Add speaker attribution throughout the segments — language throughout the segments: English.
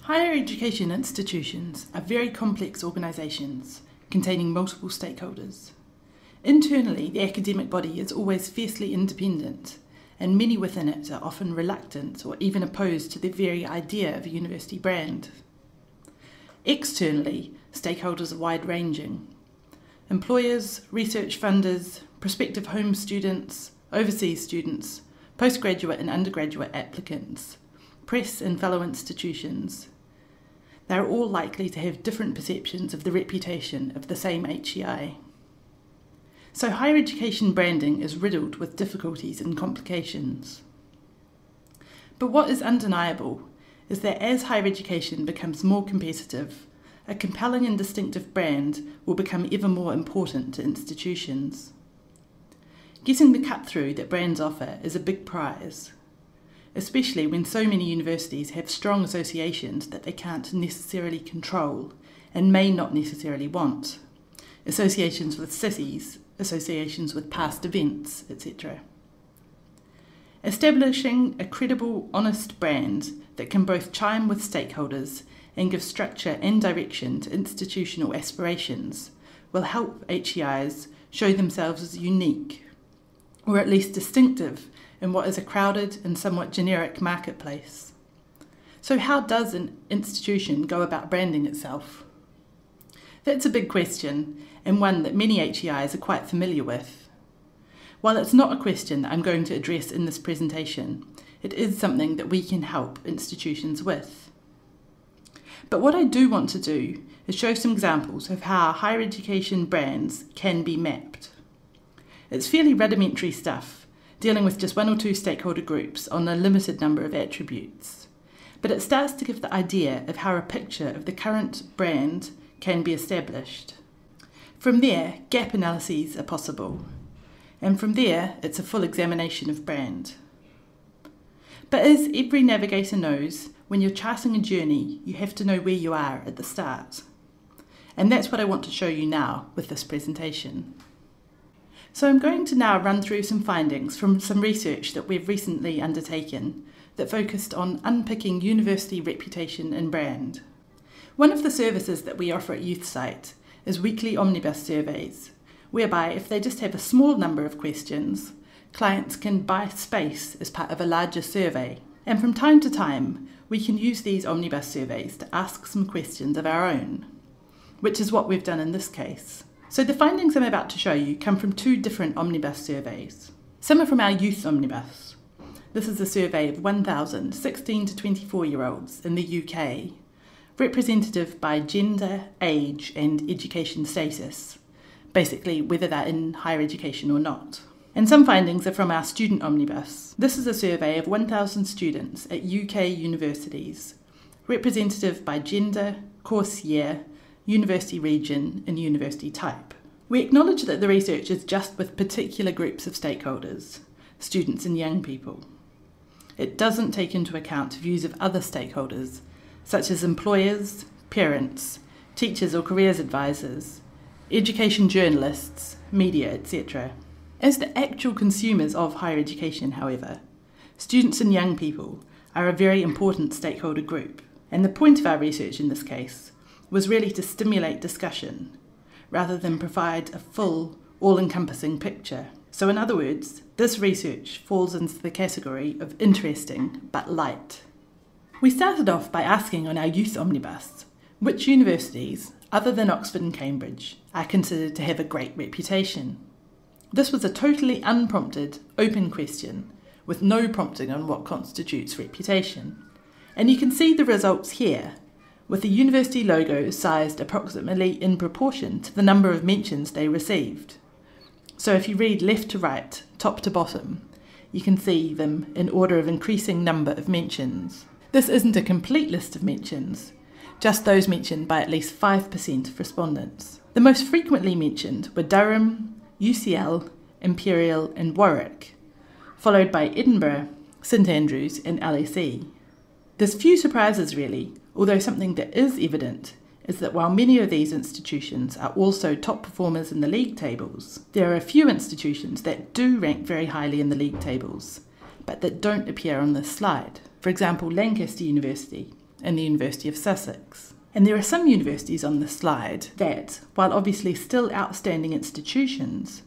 Speaker 1: Higher education institutions are very complex organisations containing multiple stakeholders. Internally, the academic body is always fiercely independent, and many within it are often reluctant or even opposed to the very idea of a university brand. Externally, stakeholders are wide-ranging. Employers, research funders, prospective home students, overseas students, postgraduate and undergraduate applicants, press and fellow institutions. They are all likely to have different perceptions of the reputation of the same HEI. So higher education branding is riddled with difficulties and complications. But what is undeniable is that as higher education becomes more competitive, a compelling and distinctive brand will become ever more important to institutions. Getting the cut-through that brands offer is a big prize, especially when so many universities have strong associations that they can't necessarily control and may not necessarily want. Associations with cities, associations with past events, etc. Establishing a credible, honest brand that can both chime with stakeholders and give structure and direction to institutional aspirations will help HEIs show themselves as unique, or at least distinctive, in what is a crowded and somewhat generic marketplace. So how does an institution go about branding itself? That's a big question, and one that many HEIs are quite familiar with. While it's not a question that I'm going to address in this presentation, it is something that we can help institutions with. But what I do want to do is show some examples of how higher education brands can be mapped. It's fairly rudimentary stuff, dealing with just one or two stakeholder groups on a limited number of attributes. But it starts to give the idea of how a picture of the current brand can be established. From there, gap analyses are possible. And from there, it's a full examination of brand. But as every navigator knows, when you're charting a journey, you have to know where you are at the start. And that's what I want to show you now with this presentation. So I'm going to now run through some findings from some research that we've recently undertaken that focused on unpicking university reputation and brand. One of the services that we offer at YouthSite is weekly omnibus surveys, whereby if they just have a small number of questions, clients can buy space as part of a larger survey. And from time to time, we can use these omnibus surveys to ask some questions of our own, which is what we've done in this case. So the findings I'm about to show you come from two different omnibus surveys. Some are from our youth omnibus. This is a survey of 1,000 16 to 24-year-olds in the UK, representative by gender, age and education status, basically whether they're in higher education or not. And some findings are from our student omnibus. This is a survey of 1,000 students at UK universities, representative by gender, course year, university region and university type. We acknowledge that the research is just with particular groups of stakeholders, students and young people. It doesn't take into account views of other stakeholders, such as employers, parents, teachers or careers advisors, education journalists, media, etc. As the actual consumers of higher education, however, students and young people are a very important stakeholder group, and the point of our research in this case was really to stimulate discussion, rather than provide a full, all-encompassing picture. So in other words, this research falls into the category of interesting but light. We started off by asking on our youth omnibus, which universities, other than Oxford and Cambridge, are considered to have a great reputation. This was a totally unprompted, open question, with no prompting on what constitutes reputation. And you can see the results here, with the university logo sized approximately in proportion to the number of mentions they received. So if you read left to right, top to bottom, you can see them in order of increasing number of mentions. This isn't a complete list of mentions, just those mentioned by at least 5% of respondents. The most frequently mentioned were Durham, UCL, Imperial and Warwick, followed by Edinburgh, St Andrews and LSE. There's few surprises really, although something that is evident is that while many of these institutions are also top performers in the league tables, there are a few institutions that do rank very highly in the league tables, but that don't appear on this slide. For example, Lancaster University and the University of Sussex. And there are some universities on this slide that, while obviously still outstanding institutions,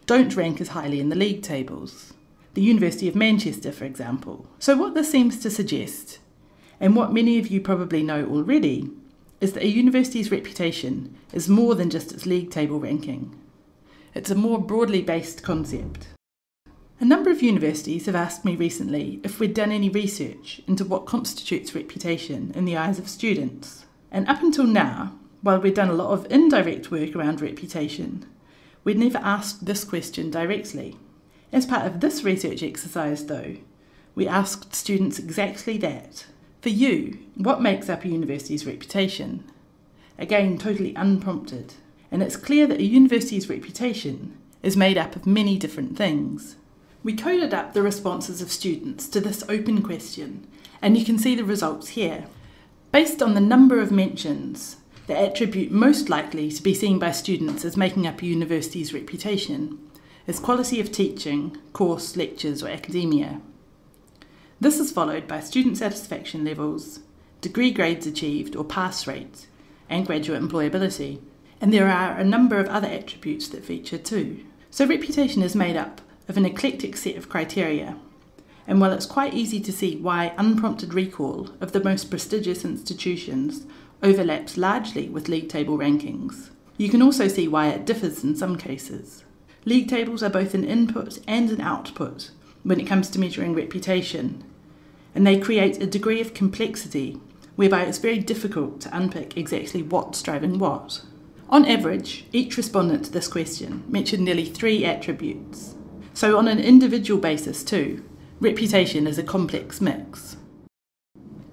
Speaker 1: don't rank as highly in the league tables. The University of Manchester, for example. So what this seems to suggest, and what many of you probably know already, is that a university's reputation is more than just its league table ranking. It's a more broadly based concept. A number of universities have asked me recently if we'd done any research into what constitutes reputation in the eyes of students. And up until now, while we'd done a lot of indirect work around reputation, we'd never asked this question directly. As part of this research exercise, though, we asked students exactly that. For you, what makes up a university's reputation? Again, totally unprompted. And it's clear that a university's reputation is made up of many different things. We coded up the responses of students to this open question, and you can see the results here. Based on the number of mentions, the attribute most likely to be seen by students as making up a university's reputation is quality of teaching, course, lectures, or academia. This is followed by student satisfaction levels, degree grades achieved or pass rates, and graduate employability. And there are a number of other attributes that feature too. So reputation is made up of an eclectic set of criteria, and while it's quite easy to see why unprompted recall of the most prestigious institutions overlaps largely with league table rankings, you can also see why it differs in some cases. League tables are both an input and an output when it comes to measuring reputation, and they create a degree of complexity whereby it's very difficult to unpick exactly what's driving what. On average, each respondent to this question mentioned nearly 3 attributes. So on an individual basis too, reputation is a complex mix.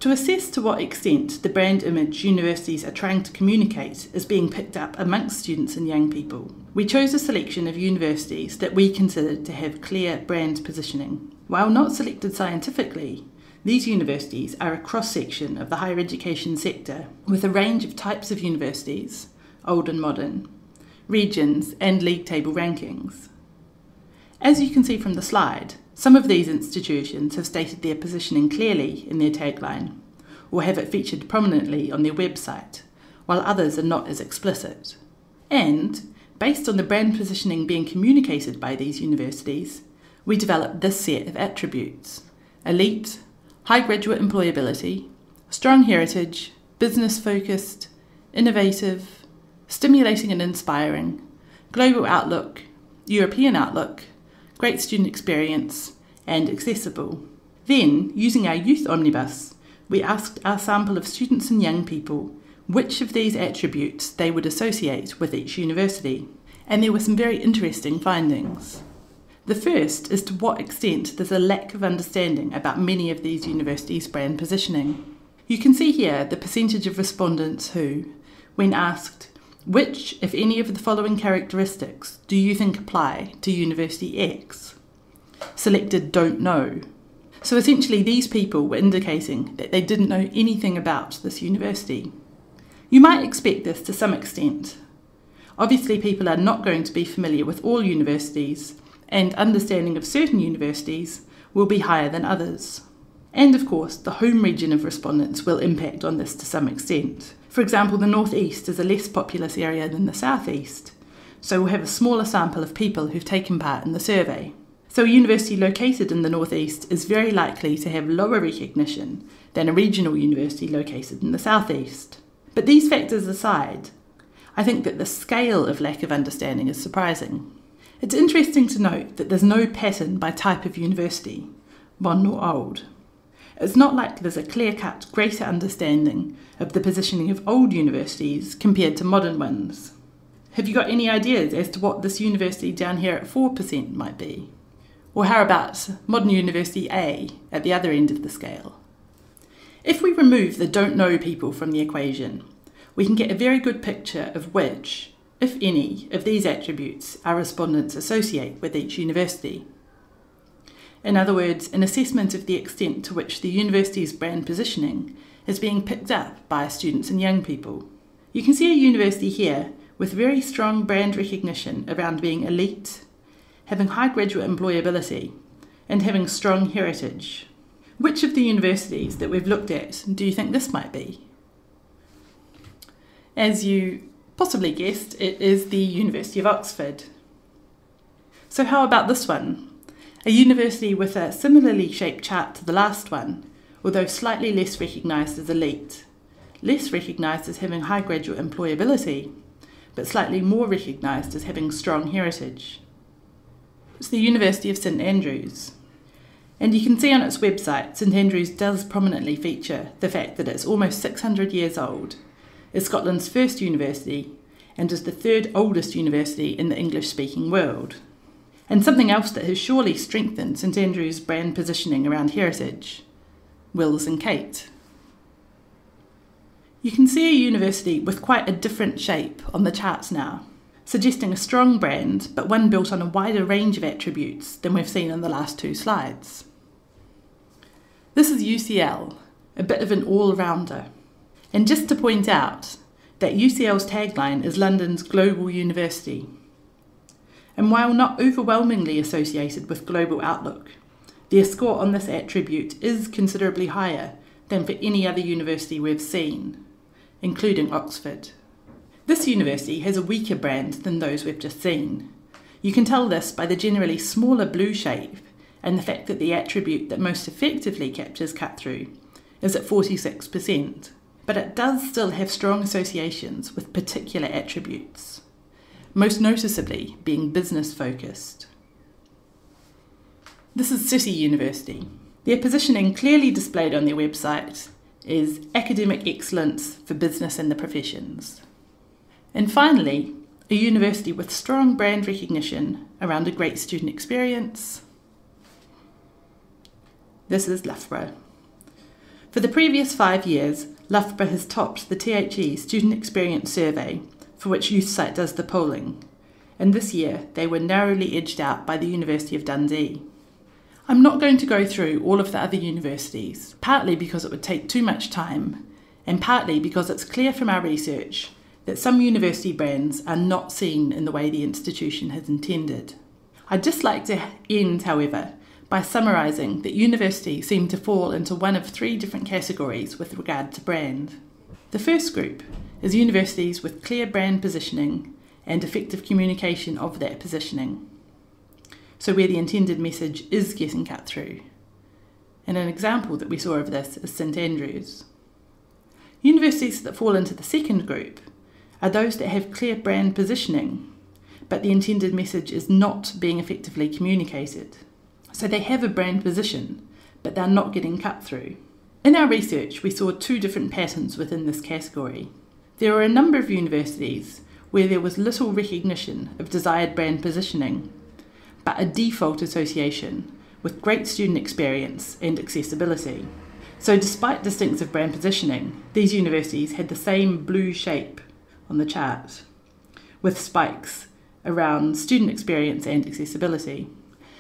Speaker 1: To assess to what extent the brand image universities are trying to communicate is being picked up amongst students and young people, we chose a selection of universities that we considered to have clear brand positioning. While not selected scientifically, these universities are a cross-section of the higher education sector, with a range of types of universities, old and modern, regions, and league table rankings. As you can see from the slide, some of these institutions have stated their positioning clearly in their tagline, or have it featured prominently on their website, while others are not as explicit. And, based on the brand positioning being communicated by these universities, we developed this set of attributes: elite, high graduate employability, strong heritage, business-focused, innovative, stimulating and inspiring, global outlook, European outlook, great student experience, and accessible. Then, using our youth omnibus, we asked our sample of students and young people which of these attributes they would associate with each university. And there were some very interesting findings. The first is to what extent there's a lack of understanding about many of these universities' brand positioning. You can see here the percentage of respondents who, when asked, which, if any, of the following characteristics do you think apply to University X, selected don't know. So essentially these people were indicating that they didn't know anything about this university. You might expect this to some extent. Obviously people are not going to be familiar with all universities, and understanding of certain universities will be higher than others. And of course, the home region of respondents will impact on this to some extent. For example, the North East is a less populous area than the South East, so we'll have a smaller sample of people who've taken part in the survey. So a university located in the North East is very likely to have lower recognition than a regional university located in the South East. But these factors aside, I think that the scale of lack of understanding is surprising. It's interesting to note that there's no pattern by type of university, modern or old. It's not like there's a clear-cut, greater understanding of the positioning of old universities compared to modern ones. Have you got any ideas as to what this university down here at 4% might be? Or how about modern university A at the other end of the scale? If we remove the don't know people from the equation, we can get a very good picture of which, if any, of these attributes our respondents associate with each university. In other words, an assessment of the extent to which the university's brand positioning is being picked up by students and young people. You can see a university here with very strong brand recognition around being elite, having high graduate employability, and having strong heritage. Which of the universities that we've looked at do you think this might be? As you possibly guessed, it is the University of Oxford. So how about this one? A university with a similarly shaped chart to the last one, although slightly less recognised as elite, less recognised as having high graduate employability, but slightly more recognised as having strong heritage. It's the University of St Andrews. And you can see on its website, St Andrews does prominently feature the fact that it's almost 600 years old, is Scotland's first university, and is the third oldest university in the English-speaking world. And something else that has surely strengthened St Andrews' brand positioning around heritage: Wills and Kate. You can see a university with quite a different shape on the charts now, suggesting a strong brand, but one built on a wider range of attributes than we've seen in the last two slides. This is UCL, a bit of an all-rounder. And just to point out that UCL's tagline is London's global university. And while not overwhelmingly associated with global outlook, their score on this attribute is considerably higher than for any other university we've seen, including Oxford. This university has a weaker brand than those we've just seen. You can tell this by the generally smaller blue shape and the fact that the attribute that most effectively captures cut-through is at 46%, but it does still have strong associations with particular attributes, most noticeably being business-focused. This is City University. Their positioning, clearly displayed on their website, is academic excellence for business and the professions. And finally, a university with strong brand recognition around a great student experience. This is Loughborough. For the previous 5 years, Loughborough has topped the THE Student Experience Survey, for which YouthSite does the polling, and this year they were narrowly edged out by the University of Dundee. I'm not going to go through all of the other universities, partly because it would take too much time, and partly because it's clear from our research that some university brands are not seen in the way the institution has intended. I'd just like to end, however, by summarising that universities seem to fall into one of 3 different categories with regard to brand. The first group is universities with clear brand positioning and effective communication of that positioning, so where the intended message is getting cut through. And an example that we saw of this is St Andrews. Universities that fall into the second group are those that have clear brand positioning, but the intended message is not being effectively communicated. So they have a brand position, but they're not getting cut through. In our research, we saw 2 different patterns within this category. There were a number of universities where there was little recognition of desired brand positioning, but a default association with great student experience and accessibility. So despite distinctive brand positioning, these universities had the same blue shape on the chart, with spikes around student experience and accessibility.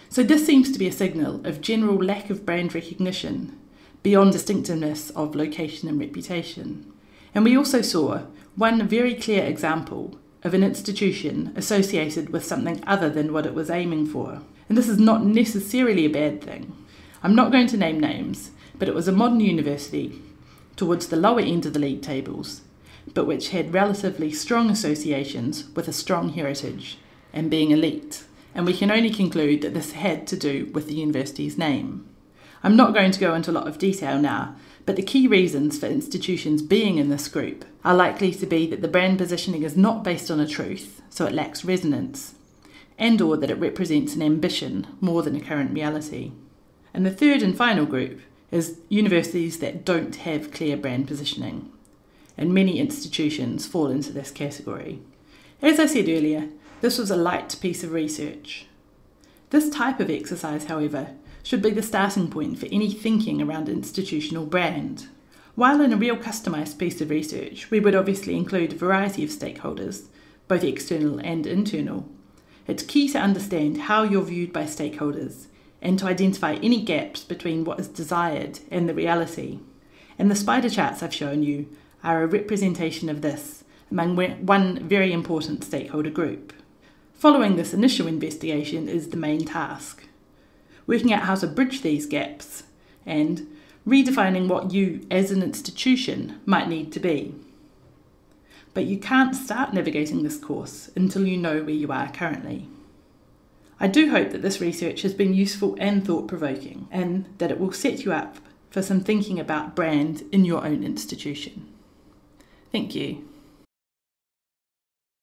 Speaker 1: So this seems to be a signal of general lack of brand recognition beyond distinctiveness of location and reputation. And we also saw one very clear example of an institution associated with something other than what it was aiming for. And this is not necessarily a bad thing. I'm not going to name names, but it was a modern university towards the lower end of the league tables, but which had relatively strong associations with a strong heritage and being elite. And we can only conclude that this had to do with the university's name. I'm not going to go into a lot of detail now, but the key reasons for institutions being in this group are likely to be that the brand positioning is not based on a truth, so it lacks resonance, and or that it represents an ambition more than a current reality. And the third and final group is universities that don't have clear brand positioning, and many institutions fall into this category. As I said earlier, this was a light piece of research. This type of exercise, however, should be the starting point for any thinking around institutional brand. While in a real customised piece of research, we would obviously include a variety of stakeholders, both external and internal, it's key to understand how you're viewed by stakeholders and to identify any gaps between what is desired and the reality. And the spider charts I've shown you are a representation of this among one very important stakeholder group. Following this initial investigation is the main task, working out how to bridge these gaps and redefining what you as an institution might need to be. But you can't start navigating this course until you know where you are currently. I do hope that this research has been useful and thought-provoking, and that it will set you up for some thinking about brand in your own institution. Thank you.